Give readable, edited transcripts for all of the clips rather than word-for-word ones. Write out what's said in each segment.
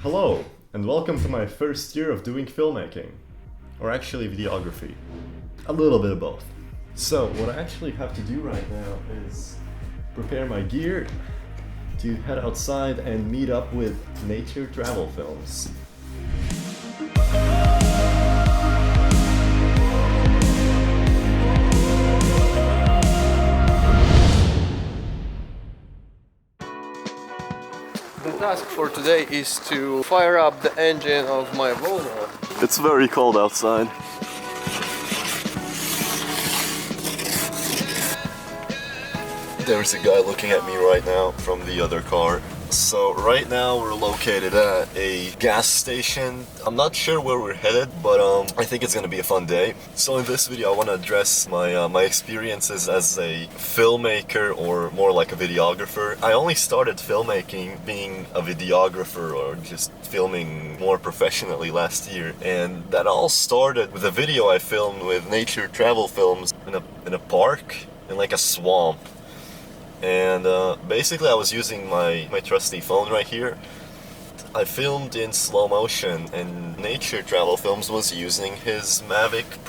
Hello, and welcome to my first year of doing filmmaking, or actually videography. A little bit of both. So, what I actually have to do right now is prepare my gear to head outside and meet up with nature travel films. The task for today is to fire up the engine of my Volvo. It's very cold outside. There's a guy looking at me right now from the other car. So right now we're located at a gas station. I'm not sure where we're headed, but I think it's gonna be a fun day. So in this video I want to address my experiences as a filmmaker, or more like a videographer. I only started filmmaking being a videographer or just filming more professionally last year, and that all started with a video I filmed with nature travel films in a park in like a swamp. And basically I was using my trusty phone right here. I filmed in slow motion, and Nature Travel Films was using his Mavic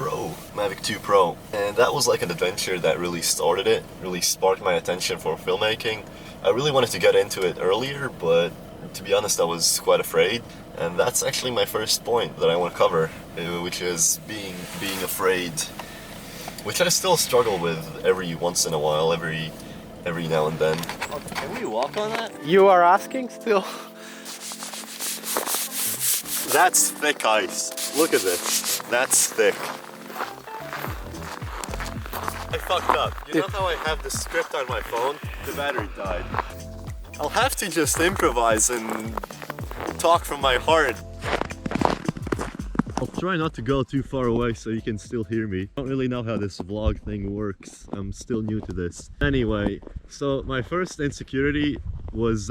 2 Pro. And that was like an adventure that really started it, really sparked my attention for filmmaking. I really wanted to get into it earlier, but to be honest I was quite afraid. And that's actually my first point that I want to cover, which is being afraid. Which I still struggle with every once in a while, every now and then. Oh, can we walk on that? You are asking still? That's thick ice. Look at this. That's thick. I fucked up. You know how I have the script on my phone? The battery died. I'll have to just improvise and talk from my heart. I'll try not to go too far away so you can still hear me. I don't really know how this vlog thing works. I'm still new to this. Anyway, so my first insecurity was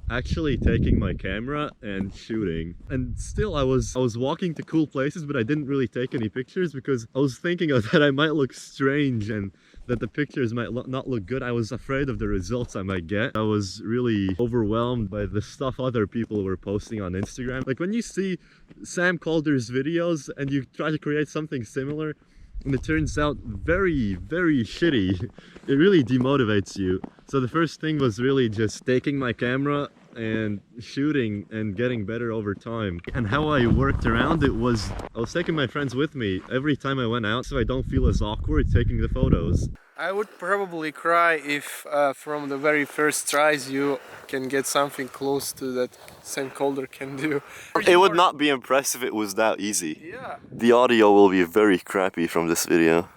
actually taking my camera and shooting. And still I was walking to cool places, but I didn't really take any pictures because I was thinking that I might look strange and that the pictures might not look good. I was afraid of the results I might get. I was really overwhelmed by the stuff other people were posting on Instagram. Like when you see Sam Calder's videos and you try to create something similar and it turns out very, very shitty, it really demotivates you. So the first thing was really just taking my camera and shooting and getting better over time. And how I worked around it was I was taking my friends with me every time I went out so I don't feel as awkward taking the photos. I would probably cry if from the very first tries you can get something close to that Sam Calder can do. It would not be impressive if it was that easy. Yeah. The audio will be very crappy from this video.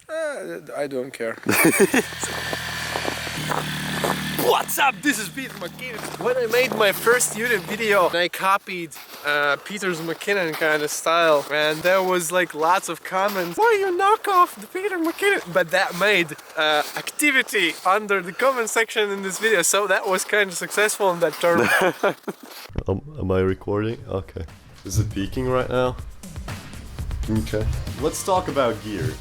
I don't care. What's up? This is Peter McKinnon. When I made my first YouTube video, I copied Peter's McKinnon kind of style, and there was like lots of comments. Why you knock off the Peter McKinnon? But that made activity under the comment section in this video, so that was kind of successful in that term. Am I recording? Okay. Is it peaking right now? Okay. Let's talk about gear.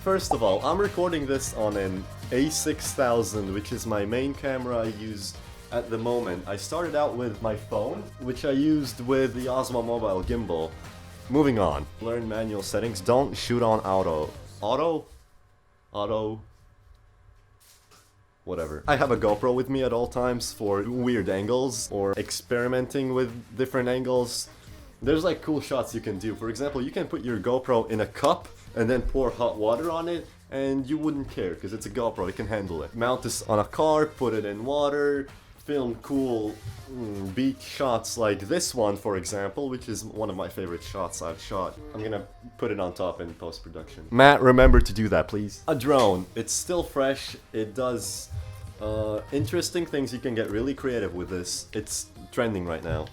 First of all, I'm recording this on an A6000, which is my main camera I use at the moment. I started out with my phone, which I used with the Osmo Mobile gimbal. Moving on. Learn manual settings. Don't shoot on auto. Auto? Whatever. I have a GoPro with me at all times for weird angles or experimenting with different angles. There's like cool shots you can do. For example, you can put your GoPro in a cup and then pour hot water on it, and you wouldn't care because it's a GoPro, it can handle it. Mount this on a car, put it in water, film cool beach shots like this one, for example, which is one of my favorite shots I've shot. I'm gonna put it on top in post-production. Matt, remember to do that, please. A drone. It's still fresh. It does interesting things. You can get really creative with this. It's trending right now.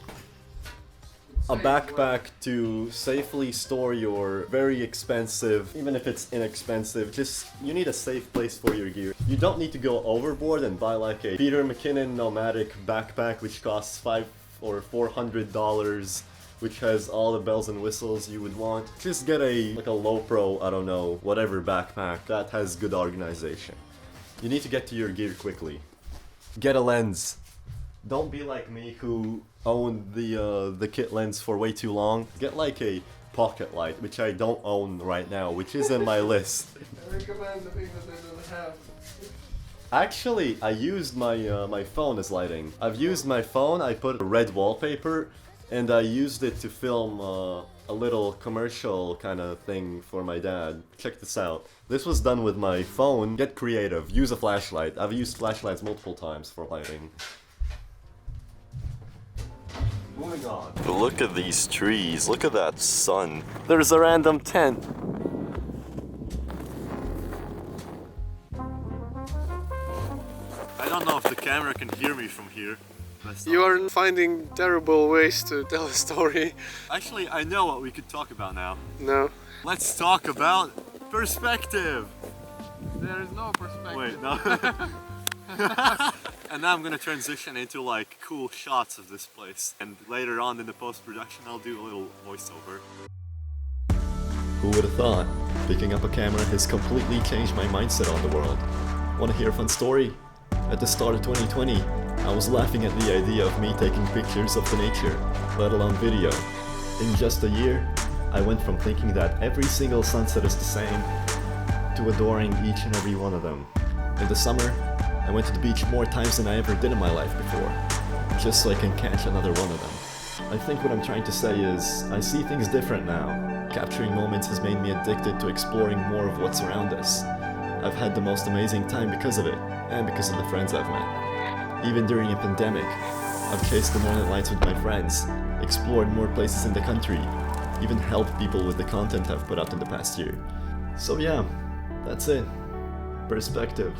A backpack to safely store your very expensive, even if it's inexpensive, just you need a safe place for your gear. You don't need to go overboard and buy like a Peter McKinnon nomadic backpack which costs $500 or $400, which has all the bells and whistles you would want. Just get a low pro, I don't know, whatever backpack that has good organization. You need to get to your gear quickly. Get a lens. don't be like me who owned the kit lens for way too long. Get like a pocket light, which I don't own right now, which is in my list. I recommend the thing that I don't have. Actually, I used my phone as lighting. I've used my phone, I put a red wallpaper, and I used it to film a little commercial kind of thing for my dad. Check this out. This was done with my phone. Get creative. Use a flashlight. I've used flashlights multiple times for lighting. Moving on. Look at these trees. Look at that sun. There's a random tent. I don't know if the camera can hear me from here. You are finding terrible ways to tell a story. Actually, I know what we could talk about now. No. Let's talk about perspective. There is no perspective. Wait, no. And now I'm gonna transition into like cool shots of this place. And later on in the post-production, I'll do a little voiceover. Who would have thought? Picking up a camera has completely changed my mindset on the world. Want to hear a fun story? At the start of 2020, I was laughing at the idea of me taking pictures of the nature, let alone video. In just a year, I went from thinking that every single sunset is the same, to adoring each and every one of them. In the summer, I went to the beach more times than I ever did in my life before, just so I can catch another one of them. I think what I'm trying to say is, I see things different now. Capturing moments has made me addicted to exploring more of what's around us. I've had the most amazing time because of it, and because of the friends I've met. Even during a pandemic, I've chased the morning lights with my friends, explored more places in the country, even helped people with the content I've put out in the past year. So yeah, that's it. Perspective.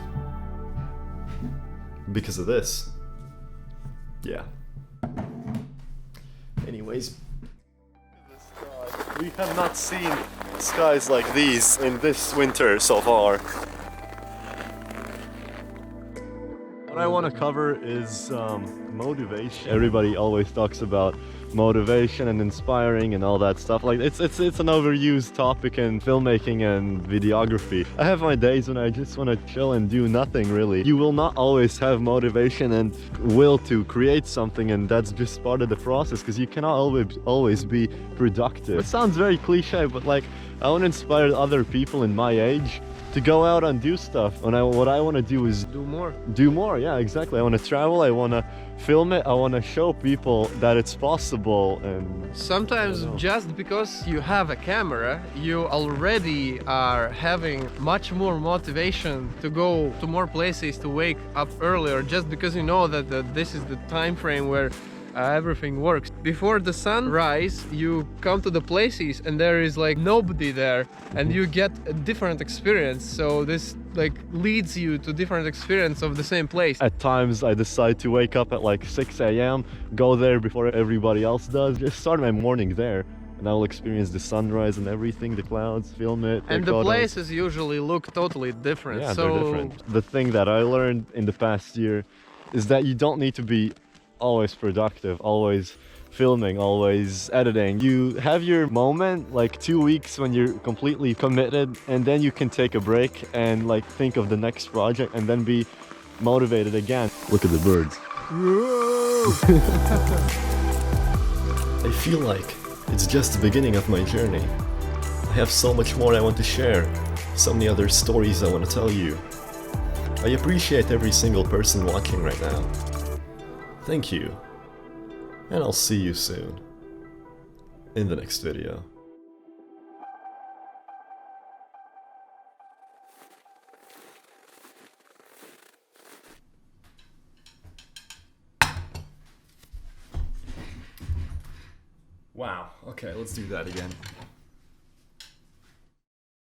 Because of this. Yeah. Anyways, we have not seen skies like these in this winter so far. What I want to cover is motivation. Everybody always talks about motivation and inspiring and all that stuff. Like it's an overused topic in filmmaking and videography. I have my days when I just want to chill and do nothing really. You will not always have motivation and will to create something, and that's just part of the process because you cannot always be productive. It sounds very cliche, but like I want to inspire other people in my age to go out and do stuff. And what I want to do is Do more. do more. Yeah, exactly. I want to travel, I want to film it, I want to show people that it's possible. And Sometimes just because you have a camera, you already are having much more motivation to go to more places, to wake up earlier, just because you know that this is the time frame where everything works. Before the sunrise, you come to the places and there is like nobody there, and you get a different experience. So this like leads you to different experience of the same place. at times I decide to wake up at like 6 a.m, go there before everybody else does, just start my morning there, and I will experience the sunrise and everything, the clouds, film it, And take the photos. places usually look totally different. Yeah, so they're different. The thing that I learned in the past year is that you don't need to be always productive, always filming, always editing. You have your moment, like 2 weeks when you're completely committed, and then you can take a break and like think of the next project and then be motivated again. Look at the birds. I feel like it's just the beginning of my journey. I have so much more I want to share, so many other stories I want to tell you. I appreciate every single person watching right now. Thank you, and I'll see you soon in the next video. Wow, okay, let's do that again.